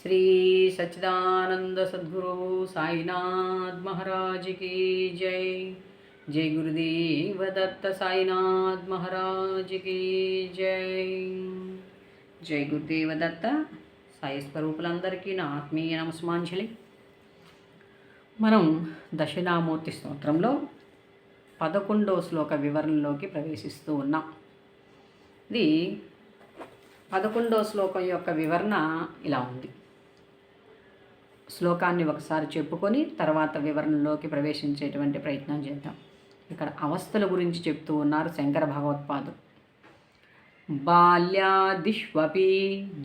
శ్రీ సచ్చిదానంద సద్గురు సాయినాథ్ महाराज की जय। जय गुरुदेव दत्त साईनाथ महाराज की जय। जय गुरुदेव दत्त సాయి స్వరూపులందరికీ నా ఆత్మీయ నమస్మాంజలి. మనం దక్షిణామూర్తి స్తోత్రంలో 11వ శ్లోక వివరణలోకి ప్రవేశిస్తూ ఉన్నాం. ఇది 11వ శ్లోకం యొక్క వివరణ ఇలా ఉంది. శ్లోకాన్ని ఒకసారి చెప్పుకొని తర్వాత వివరణలోకి ప్రవేశించేటువంటి ప్రయత్నం చేద్దాం. ఇక్కడ అవస్థల గురించి చెప్తూ ఉన్నారు శంకర భగవత్పాదులు. బాల్యాదిష్వపి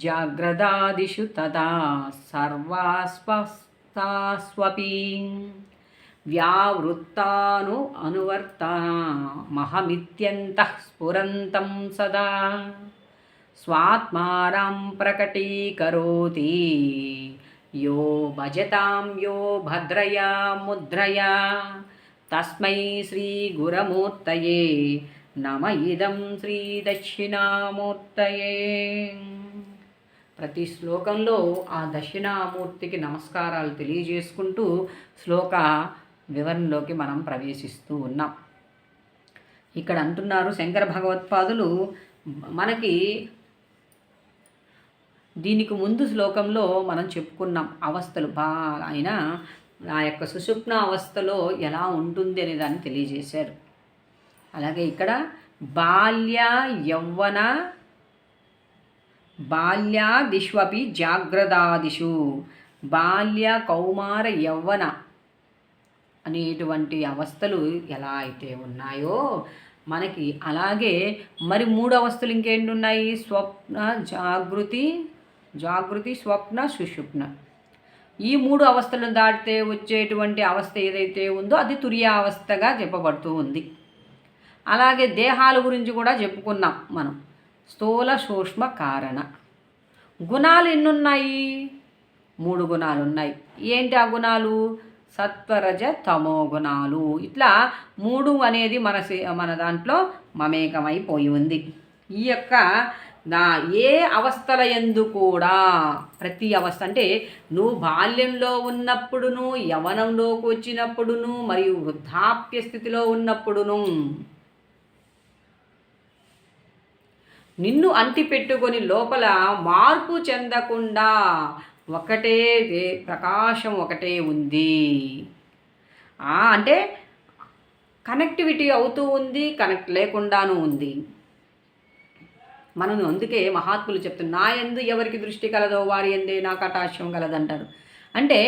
జాగ్రదాదిషు తదా సర్వాస్వపి వ్యావృత్తాను అనువర్తమహమిత్యంతః స్ఫురంతం సదా స్వాత్మానం ప్రకటీకరోతి యో భజతాం యో భద్రయా ముద్రయా తస్మై శ్రీ గురమూర్తయే నమ ఇదం శ్రీ దక్షిణామూర్తయే. ప్రతి శ్లోకంలో ఆ దక్షిణామూర్తికి నమస్కారాలు తెలియజేసుకుంటూ శ్లోక వివరణలోకి మనం ప్రవేశిస్తూ ఉన్నాం. ఇక్కడ అంటున్నారు శంకర భగవత్పాదులు, మనకి దీనికి ముందు శ్లోకంలో మనం చెప్పుకున్నాం అవస్థలు ఆయన ఆ యొక్క సుషుప్న అవస్థలో ఎలా ఉంటుంది అనే దాన్ని తెలియజేశారు. అలాగే ఇక్కడ బాల్య యౌవన బాల్యాదిష్వపి జాగ్రత్తాదిషు, బాల్య కౌమార యౌవన అనేటువంటి అవస్థలు ఎలా అయితే ఉన్నాయో మనకి అలాగే మరి 3 అవస్థలు ఇంకేంటి ఉన్నాయి? స్వప్న జాగృతి స్వప్న సుషుప్న. ఈ 3 అవస్థలను దాటితే వచ్చేటువంటి అవస్థ ఏదైతే ఉందో అది తుర్యావస్థగా చెప్పబడుతూ ఉంది. అలాగే దేహాల గురించి కూడా చెప్పుకున్నాం మనం. స్థూల సూక్ష్మ కారణ గుణాలు ఎన్నున్నాయి? 3 గుణాలు ఉన్నాయి. ఏంటి ఆ గుణాలు? సత్వరజ తమో గుణాలు. ఇట్లా 3 అనేది మన దాంట్లో మమేకమైపోయి ఉంది. ఈ యొక్క ఏ అవస్థల యందు కూడా ప్రతి అవస్థ అంటే నువ్వు బాల్యంలో ఉన్నప్పుడును, యవనంలోకి వచ్చినప్పుడును, మరియు వృద్ధాప్య స్థితిలో ఉన్నప్పుడును నిన్ను అంటిపెట్టుకొని లోపల మార్పు చెందకుండా ఒకటే ప్రకాశం ఒకటే ఉంది. అంటే కనెక్టివిటీ అవుతూ ఉంది, కనెక్ట్ లేకుండానూ ఉంది. మనం అందుకే మహాత్ములు చెప్తున్నారు, నా యందు ఎవరికి దృష్టి కలదో వారి యందే నా కటాక్షం కలదంటారు. అంటే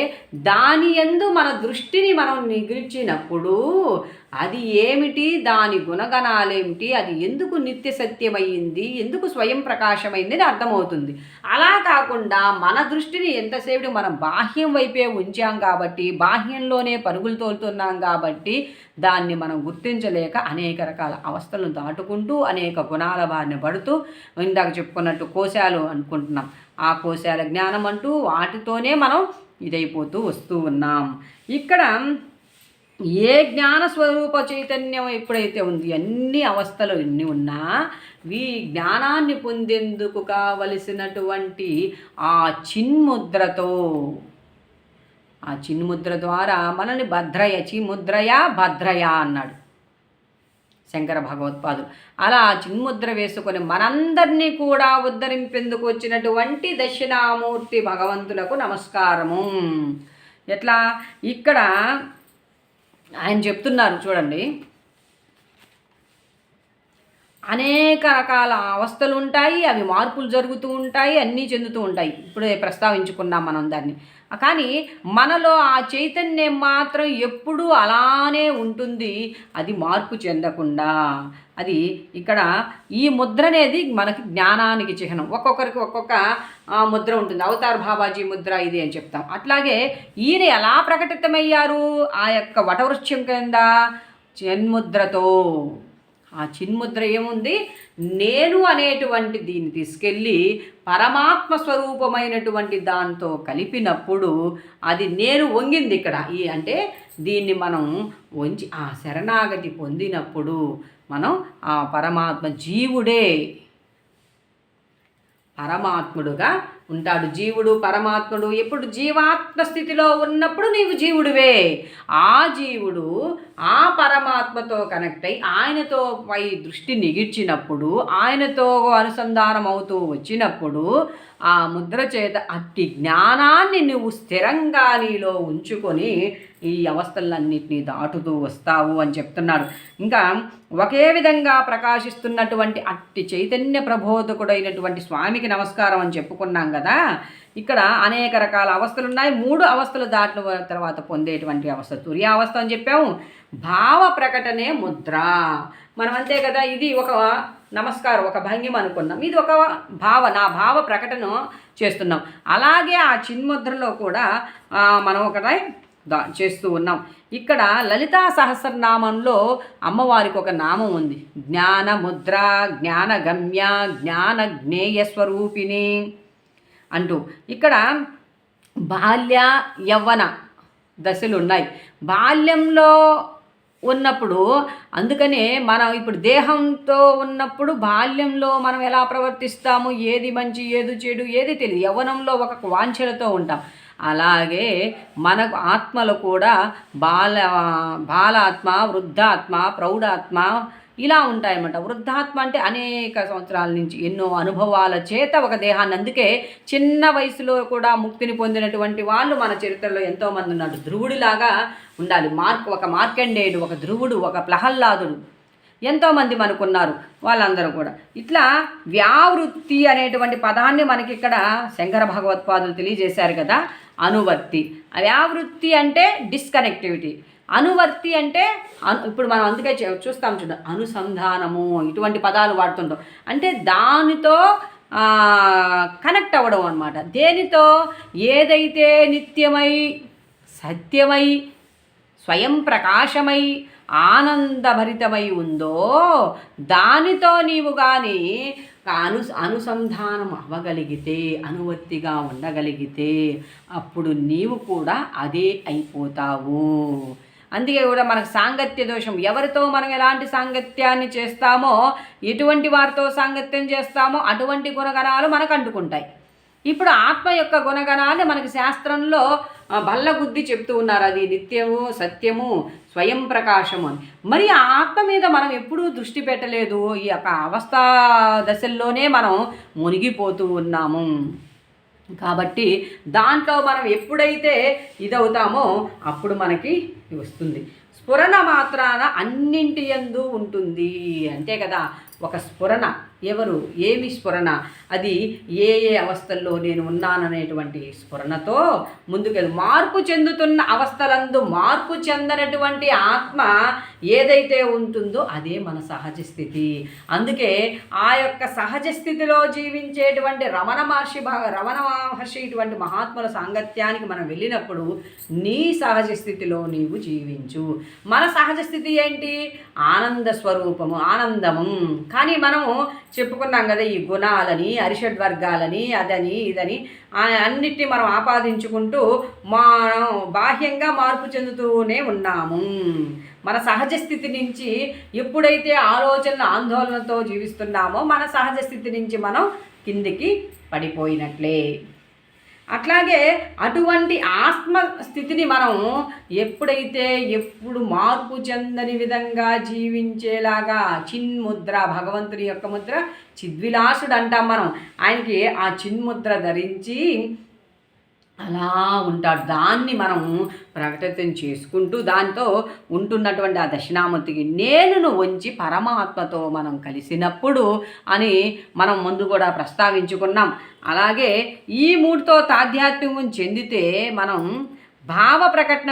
దాని యందు మన దృష్టిని మనం నిగిల్చినప్పుడు అది ఏమిటి, దాని గుణగణాలేమిటి, అది ఎందుకు నిత్య సత్యమైంది, ఎందుకు స్వయం ప్రకాశమైంది అని అర్థమవుతుంది. అలా కాకుండా మన దృష్టిని ఎంతసేపు మనం బాహ్యం వైపే ఉంచాం కాబట్టి, బాహ్యంలోనే పరుగులు తోలుతున్నాం కాబట్టి దాన్ని మనం గుర్తించలేక అనేక రకాల అవస్థలను దాటుకుంటూ అనేక గుణాల బారిన పడుతూ ఇందాక చెప్పుకున్నట్టు కోశాలు అనుకుంటున్నాం. ఆ కోశాల జ్ఞానం అంటూ వాటితోనే మనం ఇదైపోతూ వస్తూ ఉన్నాం. ఇక్కడ ఏ జ్ఞాన స్వరూప చైతన్యం ఎప్పుడైతే ఉంది, అన్ని అవస్థలు ఎన్ని ఉన్నా ఈ జ్ఞానాన్ని పొందేందుకు కావలసినటువంటి ఆ చిన్ముద్రతో, ఆ చిన్ముద్ర ద్వారా మనల్ని భద్రయ చిన్ముద్రయా భద్రయా అన్నాడు శంకర భగవత్పాదులు. అలా చిన్ముద్ర వేసుకొని మనందరినీ కూడా ఉద్ధరింపేందుకు వచ్చినటువంటి దక్షిణామూర్తి భగవంతులకు నమస్కారము. ఎట్లా ఇక్కడ ఆయన చెప్తున్నారు చూడండి, అనేక రకాల అవస్థలు ఉంటాయి, అవి మార్పులు జరుగుతూ ఉంటాయి, అన్నీ చెందుతూ ఉంటాయి. ఇప్పుడే ప్రస్తావించుకున్నాం మనం దాన్ని. కానీ మనలో ఆ చైతన్యం మాత్రం ఎప్పుడూ అలానే ఉంటుంది, అది మార్పు చెందకుండా. అది ఇక్కడ ఈ ముద్ర అనేది మనకి జ్ఞానానికి చిహ్నం. ఒక్కొక్కరికి ఒక్కొక్క ముద్ర ఉంటుంది. అవతార్ బాబాజీ ముద్ర ఇది అని చెప్తాం. అట్లాగే ఈయన ఎలా ప్రకటితమయ్యారు? ఆ యొక్క వటవృక్షం కింద చిన్ముద్రతో. ఆ చిన్ముద్ర ఏముంది? నేను అనేటువంటి దీన్ని తీసుకెళ్ళి పరమాత్మ స్వరూపమైనటువంటి దాంతో కలిపినప్పుడు అది నేను వంగింది. ఇక్కడ అంటే దీన్ని మనం వంచి ఆ శరణాగతి పొందినప్పుడు మనం ఆ పరమాత్మ జీవుడే పరమాత్ముడుగా ఉంటాడు. జీవుడు పరమాత్ముడు ఎప్పుడు జీవాత్మ స్థితిలో ఉన్నప్పుడు నీవు జీవుడివే. ఆ జీవుడు ఆ పరమాత్మతో కనెక్ట్ అయి ఆయనతో పై దృష్టి నిగిర్చినప్పుడు, ఆయనతో అనుసంధానం అవుతూ వచ్చినప్పుడు ఆ ముద్ర చేత అట్టి జ్ఞానాన్ని నువ్వు స్థిరంగా నీలో ఉంచుకొని ఈ అవస్థలన్నింటినీ దాటుతూ వస్తావు అని చెప్తున్నాడు. ఇంకా ఒకే విధంగా ప్రకాశిస్తున్నటువంటి అట్టి చైతన్య ప్రబోధకుడైనటువంటి స్వామికి నమస్కారం అని చెప్పుకున్నాం కదా. ఇక్కడ అనేక రకాల అవస్థలు ఉన్నాయి. 3 అవస్థలు దాటిన తర్వాత పొందేటువంటి అవస్థ తుర్యావస్థ అని చెప్పాము. భావ ప్రకటనే ముద్ర. మనం అంతే కదా, ఇది ఒక నమస్కారం, ఒక భంగిమ అనుకున్నాం, ఇది ఒక నా భావ ప్రకటన చేస్తున్నాం. అలాగే ఆ చిన్ముద్రలో కూడా మనం ఒకటే చేస్తూ ఉన్నాం. ఇక్కడ లలితా సహస్రనామంలో అమ్మవారికి ఒక నామం ఉంది, జ్ఞానముద్ర, జ్ఞానగమ్య, జ్ఞాన జ్ఞేయ స్వరూపిణి అంటూ. ఇక్కడ బాల్య యవ్వన దశలు ఉన్నాయి. బాల్యంలో ఉన్నప్పుడు, అందుకనే మనం ఇప్పుడు దేహంతో ఉన్నప్పుడు బాల్యంలో మనం ఎలా ప్రవర్తిస్తాము, ఏది మంచి ఏది చెడు ఏది తెలియదు, యవ్వనంలో ఒక వాంఛలతో ఉంటాం. అలాగే మనకు ఆత్మలు కూడా బాలాత్మ, వృద్ధాత్మ, ప్రౌఢాత్మ ఇలా ఉంటాయన్నమాట. వృద్ధాత్మ అంటే అనేక సంవత్సరాల నుంచి ఎన్నో అనుభవాల చేత ఒక దేహాన్ని, అందుకే చిన్న వయసులో కూడా ముక్తిని పొందినటువంటి వాళ్ళు మన చరిత్రలో ఎంతోమంది ఉన్నారు. ధ్రువుడిలాగా ఉండాలి. ఒక మార్కండేయుడు, ఒక ధ్రువుడు, ఒక ప్రహ్లాదుడు, ఎంతోమంది మనకున్నారు. వాళ్ళందరూ కూడా ఇట్లా వ్యావృత్తి అనేటువంటి పదాన్ని మనకి ఇక్కడ శంకర భగవత్పాదులు తెలియజేశారు కదా. అనువర్తి, వ్యావృత్తి అంటే డిస్కనెక్టివిటీ, అనువర్తి అంటే ఇప్పుడు మనం అందుకే చూస్తాం చూడ, అనుసంధానము, ఇటువంటి పదాలు వాడుతుంటాం. అంటే దానితో కనెక్ట్ అవ్వడం అన్నమాట. దేనితో? ఏదైతే నిత్యమై, సత్యమై, స్వయం ప్రకాశమై, ఆనందభరితమై ఉందో దానితో నీవు కానీ అనుసంధానం అవ్వగలిగితే, అనువర్తిగా ఉండగలిగితే అప్పుడు నీవు కూడా అదే అయిపోతావు. అందుకే కూడా మనకు సాంగత్య దోషం, ఎవరితో మనం ఎలాంటి సాంగత్యాన్ని చేస్తామో, ఎటువంటి వారితో సాంగత్యం చేస్తామో అటువంటి గుణగణాలు మనకు అంటుకుంటాయి. ఇప్పుడు ఆత్మ యొక్క గుణగణాన్ని మనకి శాస్త్రంలో బల్లగుద్ది చెప్తూ ఉన్నారు. అది నిత్యము, సత్యము, స్వయం ప్రకాశము అని. మరి ఆ ఆత్మ మీద మనం ఎప్పుడూ దృష్టి పెట్టలేదు. ఈ యొక్క అవస్థా దశల్లోనే మనం మునిగిపోతూ ఉన్నాము. కాబట్టి దాంట్లో మనం ఎప్పుడైతే ఇదవుతామో అప్పుడు మనకి వస్తుంది. స్ఫురణ మాత్రాన అన్నింటి యందు ఉంటుంది అంతే కదా. ఒక స్ఫురణ, ఎవరు, ఏమి స్ఫురణ, అది ఏ ఏ అవస్థల్లో నేను ఉన్నాననేటువంటి స్ఫురణతో ముందుకెళ్ళి మార్పు చెందుతున్న అవస్థలందు మార్పు చెందనటువంటి ఆత్మ ఏదైతే ఉంటుందో అదే మన సహజ స్థితి. అందుకే ఆ యొక్క సహజ స్థితిలో జీవించేటువంటి రమణ మహర్షి ఇటువంటి మహాత్ముల సాంగత్యానికి మనం వెళ్ళినప్పుడు నీ సహజ స్థితిలో నీవు జీవించు. మన సహజ స్థితి ఏంటి? ఆనంద స్వరూపము, ఆనందము. కానీ మనము చెప్పుకున్నాం కదా, ఈ గుణాలని, అరిషడ్వర్గాలని, అదని ఇదని అన్నిటినీ మనం ఆపాదించుకుంటూ మనం బాహ్యంగా మార్పు చెందుతూనే ఉన్నాము. మన సహజ స్థితి నుంచి ఎప్పుడైతే ఆలోచన ఆందోళనతో జీవిస్తున్నామో మన సహజ స్థితి నుంచి మనం కిందికి పడిపోయినట్లే. అట్లాగే అటువంటి ఆత్మ స్థితిని మనం ఎప్పుడు మార్పు చెందని విధంగా జీవించేలాగా చిన్ముద్ర, భగవంతుని యొక్క ముద్ర చిద్విలాసుడు అంటాం మనం. ఆయనకి ఆ చిన్ముద్ర ధరించి అలా ఉంటాడు. దాన్ని మనం ప్రకటన చేసుకుంటూ దాంతో ఉంటున్నటువంటి ఆ దక్షిణామూర్తికి నేనును వంచి పరమాత్మతో మనం కలిసినప్పుడు అని మనం ముందు కూడా ప్రస్తావించుకున్నాం. అలాగే ఈ మూడుతో తాధ్యాత్మ్యం చెందితే మనం భావ ప్రకటన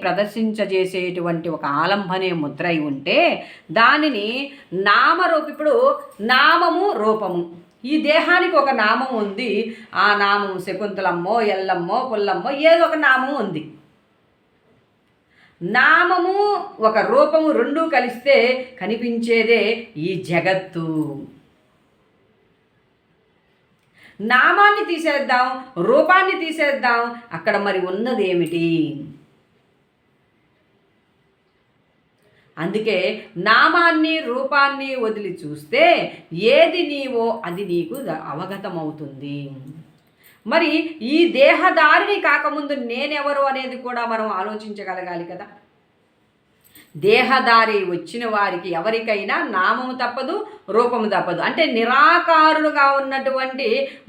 ప్రదర్శించజేసేటువంటి ఒక ఆలంబనే ముద్ర అయి ఉంటే దానిని నామరూపం, ఇప్పుడు నామము రూపము, ఈ దేహానికి ఒక నామం ఉంది. ఆ నామం శకుంతలమ్మో, ఎల్లమ్మో, పుల్లమ్మో ఏదో ఒక నామం ఉంది. నామము ఒక రూపము రెండూ కలిస్తే కనిపించేదే ఈ జగత్తు. నామాన్ని తీసేద్దాం, రూపాన్ని తీసేద్దాం, అక్కడ మరి ఉన్నది ఏమిటి? అందుకే నామాన్ని రూపాన్ని వదిలి చూస్తే ఏది నీవో అది నీకు అవగతమవుతుంది. మరి ఈ దేహదారిని కాకముందు నేనెవరు అనేది కూడా మనం ఆలోచించగలగాలి కదా. దేహదారి వచ్చిన వారికి ఎవరికైనా నామము తప్పదు, రూపము తప్పదు. అంటే నిరాకారులుగా ఉన్నటువంటి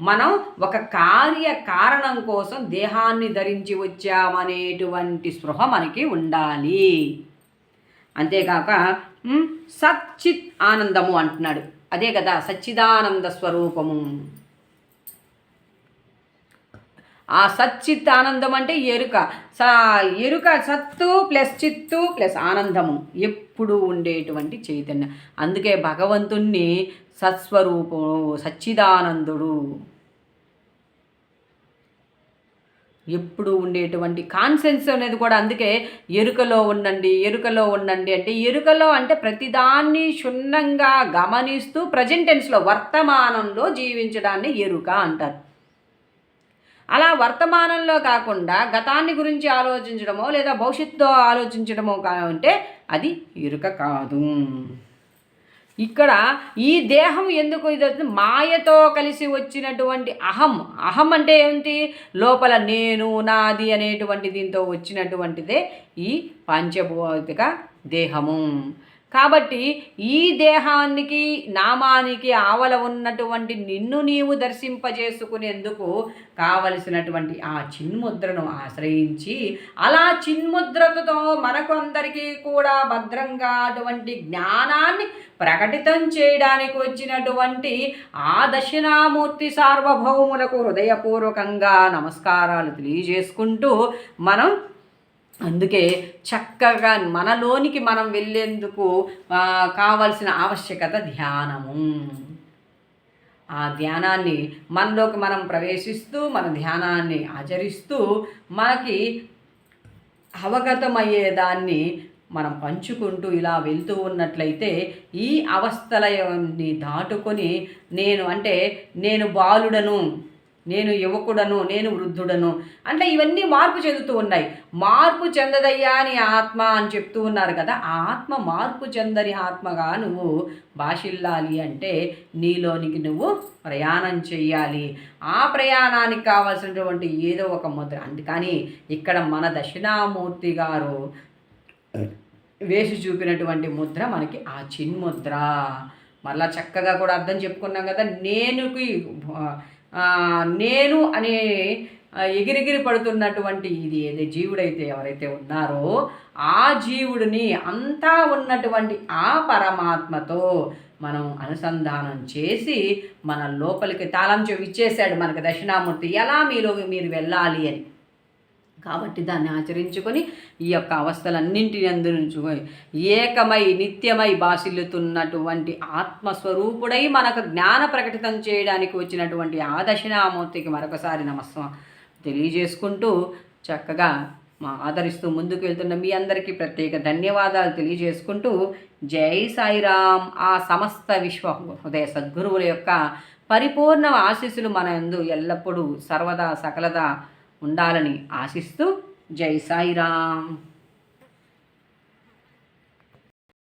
మనం ఒక కారణం కోసం దేహాన్ని ధరించి వచ్చామనేటువంటి స్పృహ మనకి ఉండాలి. అంతేకాక సచ్చిత్ ఆనందము అంటున్నాడు. అదే కదా సచ్చిదానంద స్వరూపము. ఆ సచ్చిత్ ఆనందం అంటే ఎరుక సత్తు ప్లస్ చిత్తు ప్లస్ ఆనందము ఎప్పుడు ఉండేటువంటి చైతన్యం. అందుకే భగవంతుణ్ణి సత్స్వరూపము, సచ్చిదానందుడు, ఎప్పుడు ఉండేటువంటి కాన్సెన్స్ అనేది కూడా. అందుకే ఎరుకలో ఉండండి అంటే ఎరుకలో అంటే ప్రతిదాన్ని క్షుణ్ణంగా గమనిస్తూ ప్రజెంట్ టెన్స్లో వర్తమానంలో జీవించడాన్ని ఎరుక అంటారు. అలా వర్తమానంలో కాకుండా గతాన్ని గురించి ఆలోచించడమో లేదా భవిష్యత్తులో ఆలోచించడమో అంటే అది ఎరుక కాదు. ఇక్కడ ఈ దేహం ఎందుకు ఇది మాయతో కలిసి వచ్చినటువంటి అహం అంటే ఏంటి? లోపల నేను నాది అనేటువంటి దీంతో వచ్చినటువంటిదే ఈ పంచభౌతిక దేహము. కాబట్టి ఈ దేహానికి నామానికి ఆవల ఉన్నటువంటి నిన్ను నీవు దర్శింపజేసుకునేందుకు కావలసినటువంటి ఆ చిన్ముద్రను ఆశ్రయించి అలా చిన్ముద్రతో మనకు అందరికీ కూడా భద్రంగా అటువంటి జ్ఞానాన్ని ప్రకటితం చేయడానికి వచ్చినటువంటి ఆ దక్షిణామూర్తి సార్వభౌములకు హృదయపూర్వకంగా నమస్కారాలు తెలియజేసుకుంటూ మనం అందుకే చక్కగా మనలోనికి మనం వెళ్ళేందుకు కావలసిన ఆవశ్యకత ధ్యానము. ఆ ధ్యానాన్ని మనలోకి మనం ప్రవేశిస్తూ మన ధ్యానాన్ని ఆచరిస్తూ మనకి అవగతమయ్యేదాన్ని మనం పంచుకుంటూ ఇలా వెళ్తూ ఉన్నట్లయితే ఈ అవస్థలని దాటుకొని నేను బాలుడను, నేను యువకుడను, నేను వృద్ధుడను అంటే ఇవన్నీ మార్పు చెందుతూ ఉన్నాయి. మార్పు చెందదయ్యా అని ఆత్మ అని చెప్తూ ఉన్నారు కదా. ఆ ఆత్మ మార్పు చెందని ఆత్మగా నువ్వు భాషిల్లాలి అంటే నీలోనికి నువ్వు ప్రయాణం చెయ్యాలి. ఆ ప్రయాణానికి కావాల్సినటువంటి ఏదో ఒక ముద్ర. అందుకని ఇక్కడ మన దక్షిణామూర్తి గారు వేసి చూపినటువంటి ముద్ర మనకి ఆ చిన్ముద్ర. మళ్ళా చక్కగా కూడా అర్థం చెప్పుకున్నాం కదా. నేను అనే ఎగిరిగిరి పడుతున్నటువంటి ఇది ఏదో జీవుడైతే ఎవరైతే ఉన్నారో ఆ జీవుడిని అంతా ఉన్నటువంటి ఆ పరమాత్మతో మనం అనుసంధానం చేసి మన లోపలికి తాళం చెవి ఇచ్చేశాడు మనకు దక్షిణామూర్తి, ఎలా మీరు వెళ్ళాలి అని. కాబట్టి దాన్ని ఆచరించుకొని ఈ యొక్క అవస్థలన్నింటి అందు నుంచి ఏకమై నిత్యమై బాసిల్లుతున్నటువంటి ఆత్మస్వరూపుడై మనకు జ్ఞాన ప్రకటితం చేయడానికి వచ్చినటువంటి ఆ దక్షిణామూర్తికి మరొకసారి నమస్కారం తెలియజేసుకుంటూ చక్కగా ఆదరిస్తూ ముందుకు వెళ్తున్న మీ అందరికీ ప్రత్యేక ధన్యవాదాలు తెలియజేసుకుంటూ జై సాయిరామ్. ఆ సమస్త విశ్వ హృదయ సద్గురువుల యొక్క పరిపూర్ణ ఆశీస్సులు మన యందు ఎల్లప్పుడూ సర్వదా సకలదా ఉండాలని ఆశిస్తూ జై సాయిరామ్.